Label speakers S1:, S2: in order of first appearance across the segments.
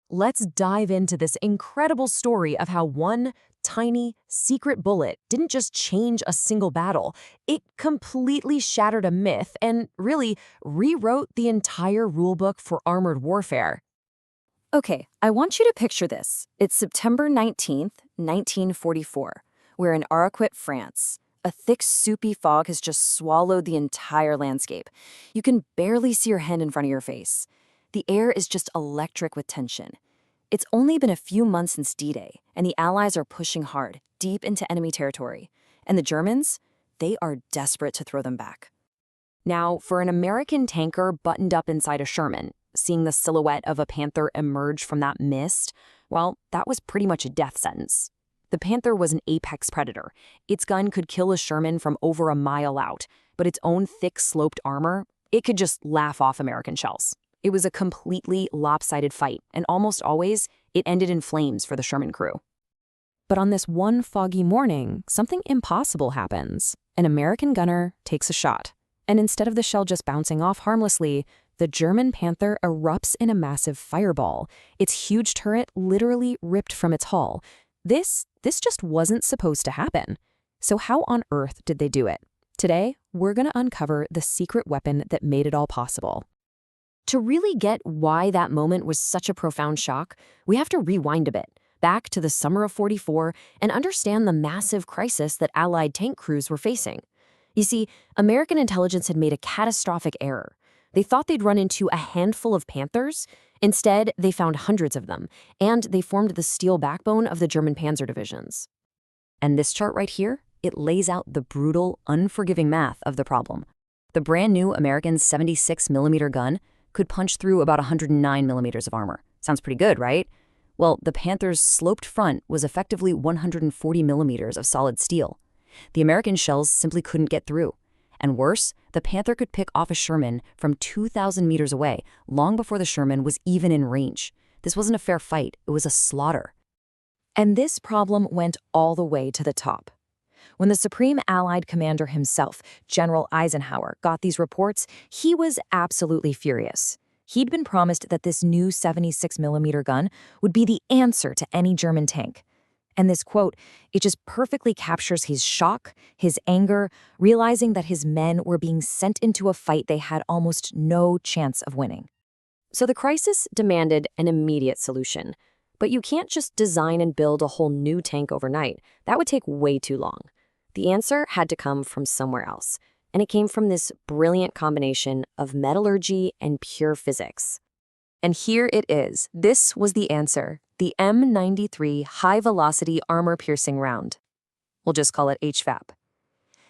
S1: Let's dive into this incredible story of how one tiny, secret bullet didn't just change a single battle. It completely shattered a myth and really rewrote the entire rulebook for armored warfare.
S2: Okay, I want you to picture this. It's September 19th, 1944. We're in Arracourt, France. A thick, soupy fog has just swallowed the entire landscape. You can barely see your hand in front of your face. The air is just electric with tension. It's only been a few months since D-Day, and the Allies are pushing hard, deep into enemy territory. And the Germans? They are desperate to throw them back.
S1: Now, for an American tanker buttoned up inside a Sherman, seeing the silhouette of a Panther emerge from that mist, well, that was pretty much a death sentence. The Panther was an apex predator. Its gun could kill a Sherman from over a mile out, but its own thick, sloped armor, it could just laugh off American shells. It was a completely lopsided fight, and almost always, it ended in flames for the Sherman crew. But on this one foggy morning, something impossible happens. An American gunner takes a shot, and instead of the shell just bouncing off harmlessly, the German Panther erupts in a massive fireball, its huge turret literally ripped from its hull. This just wasn't supposed to happen. So how on earth did they do it? Today, we're going to uncover the secret weapon that made it all possible. To really get why that moment was such a profound shock, we have to rewind a bit, back to the summer of '44, and understand the massive crisis that Allied tank crews were facing. You see, American intelligence had made a catastrophic error. They thought they'd run into a handful of Panthers. Instead, they found hundreds of them, and they formed the steel backbone of the German Panzer divisions. And this chart right here, it lays out the brutal, unforgiving math of the problem. The brand new American 76mm gun could punch through about 109mm of armor. Sounds pretty good, right? Well, the Panther's sloped front was effectively 140mm of solid steel. The American shells simply couldn't get through. And worse, the Panther could pick off a Sherman from 2,000 meters away, long before the Sherman was even in range. This wasn't a fair fight, it was a slaughter. And this problem went all the way to the top. When the Supreme Allied Commander himself, General Eisenhower, got these reports, he was absolutely furious. He'd been promised that this new 76mm gun would be the answer to any German tank. And this quote, it just perfectly captures his shock, his anger, realizing that his men were being sent into a fight they had almost no chance of winning. So the crisis demanded an immediate solution. But you can't just design and build a whole new tank overnight. That would take way too long. The answer had to come from somewhere else, and it came from this brilliant combination of metallurgy and pure physics. And here it is. This was the answer, the M93 high-velocity armor-piercing round. We'll just call it HVAP.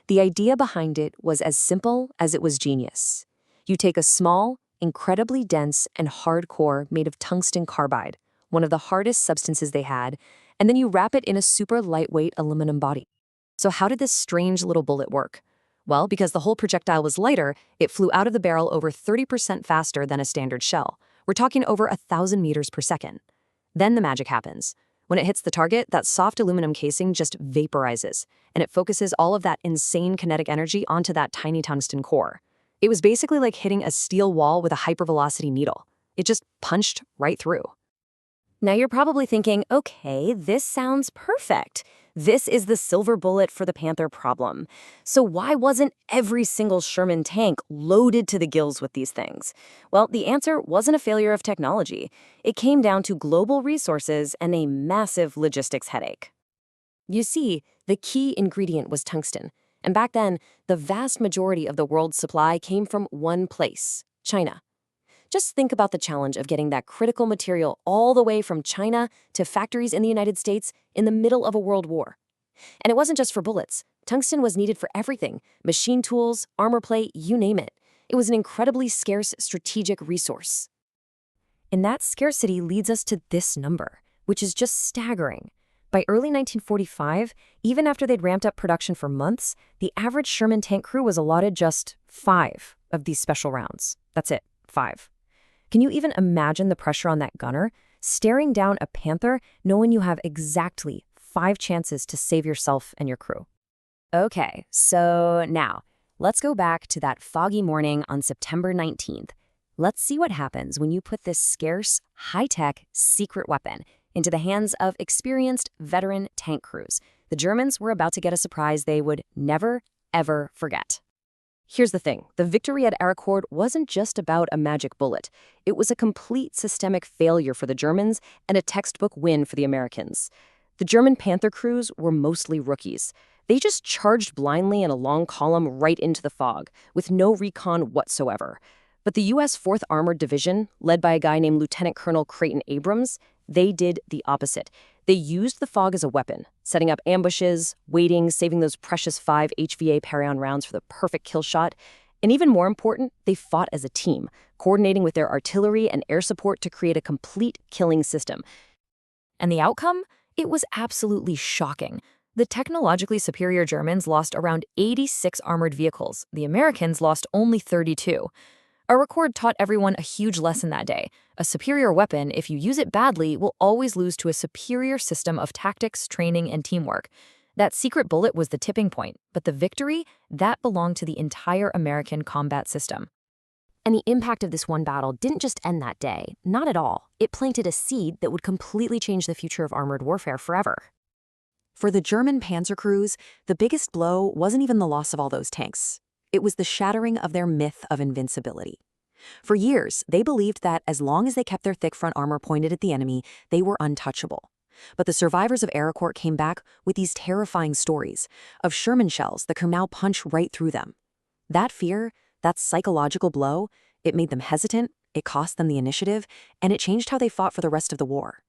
S1: The idea behind it was as simple as it was genius. You take a small, incredibly dense and hard core made of tungsten carbide, one of the hardest substances they had, and then you wrap it in a super lightweight aluminum body. So how did this strange little bullet work? Well, because the whole projectile was lighter, it flew out of the barrel over 30% faster than a standard shell. We're talking over 1,000 meters per second. Then the magic happens. When it hits the target, that soft aluminum casing just vaporizes, and it focuses all of that insane kinetic energy onto that tiny tungsten core. It was basically like hitting a steel wall with a hypervelocity needle. It just punched right through. Now you're probably thinking, okay, this sounds perfect. This is the silver bullet for the Panther problem. So why wasn't every single Sherman tank loaded to the gills with these things? Well, the answer wasn't a failure of technology. It came down to global resources and a massive logistics headache. You see, the key ingredient was tungsten. And back then, the vast majority of the world's supply came from one place, China. Just think about the challenge of getting that critical material all the way from China to factories in the United States in the middle of a world war. And it wasn't just for bullets. Tungsten was needed for everything: machine tools, armor plate, you name it. It was an incredibly scarce strategic resource. And that scarcity leads us to this number, which is just staggering. By early 1945, even after they'd ramped up production for months, the average Sherman tank crew was allotted just 5 of these special rounds. That's it, 5. Can you even imagine the pressure on that gunner, staring down a Panther, knowing you have exactly 5 chances to save yourself and your crew? Okay, so now, let's go back to that foggy morning on September 19th. Let's see what happens when you put this scarce, high-tech, secret weapon into the hands of experienced, veteran tank crews. The Germans were about to get a surprise they would never, ever forget. Here's the thing. The victory at Arracourt wasn't just about a magic bullet. It was a complete systemic failure for the Germans and a textbook win for the Americans. The German Panther crews were mostly rookies. They just charged blindly in a long column right into the fog, with no recon whatsoever. But the U.S. 4th Armored Division, led by a guy named Lieutenant Colonel Creighton Abrams, they did the opposite. They used the fog as a weapon, setting up ambushes, waiting, saving those precious 5 HVA Perion rounds for the perfect kill shot. And even more important, they fought as a team, coordinating with their artillery and air support to create a complete killing system.
S2: And the outcome? It was absolutely shocking. The technologically superior Germans lost around 86 armored vehicles. The Americans lost only 32. Arracourt taught everyone a huge lesson that day. A superior weapon, if you use it badly, will always lose to a superior system of tactics, training, and teamwork. That secret bullet was the tipping point, but the victory, that belonged to the entire American combat system.
S1: And the impact of this one battle didn't just end that day. Not at all. It planted a seed that would completely change the future of armored warfare forever. For the German Panzer crews, the biggest blow wasn't even the loss of all those tanks. It was the shattering of their myth of invincibility. For years, they believed that as long as they kept their thick front armor pointed at the enemy, they were untouchable. But the survivors of Arracourt came back with these terrifying stories of Sherman shells that could now punch right through them. That fear, that psychological blow, it made them hesitant, it cost them the initiative, and it changed how they fought for the rest of the war.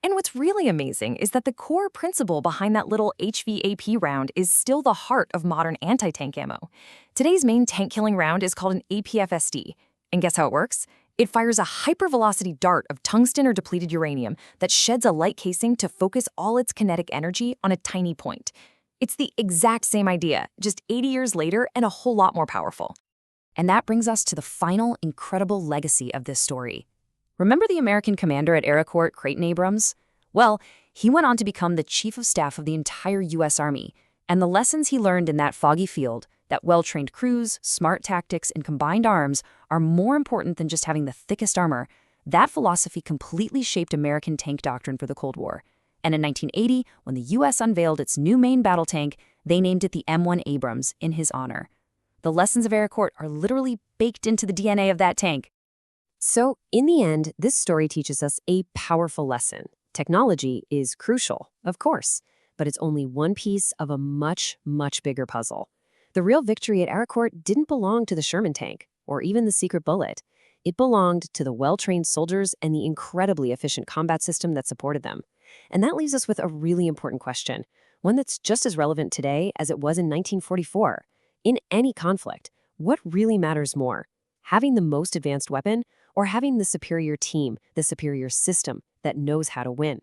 S2: And what's really amazing is that the core principle behind that little HVAP round is still the heart of modern anti-tank ammo. Today's main tank-killing round is called an APFSD. And guess how it works? It fires a hypervelocity dart of tungsten or depleted uranium that sheds a light casing to focus all its kinetic energy on a tiny point. It's the exact same idea, just 80 years later and a whole lot more powerful. And that brings us to the final incredible legacy of this story. Remember the American commander at Arracourt, Creighton Abrams? Well, he went on to become the chief of staff of the entire U.S. Army, and the lessons he learned in that foggy field, that well-trained crews, smart tactics, and combined arms are more important than just having the thickest armor. That philosophy completely shaped American tank doctrine for the Cold War. And in 1980, when the U.S. unveiled its new main battle tank, they named it the M1 Abrams in his honor. The lessons of Arracourt are literally baked into the DNA of that tank.
S1: So, in the end, this story teaches us a powerful lesson. Technology is crucial, of course, but it's only one piece of a much, much bigger puzzle. The real victory at Arracourt didn't belong to the Sherman tank, or even the secret bullet. It belonged to the well-trained soldiers and the incredibly efficient combat system that supported them. And that leaves us with a really important question, one that's just as relevant today as it was in 1944. In any conflict, what really matters more? Having the most advanced weapon, or having the superior team, the superior system that knows how to win?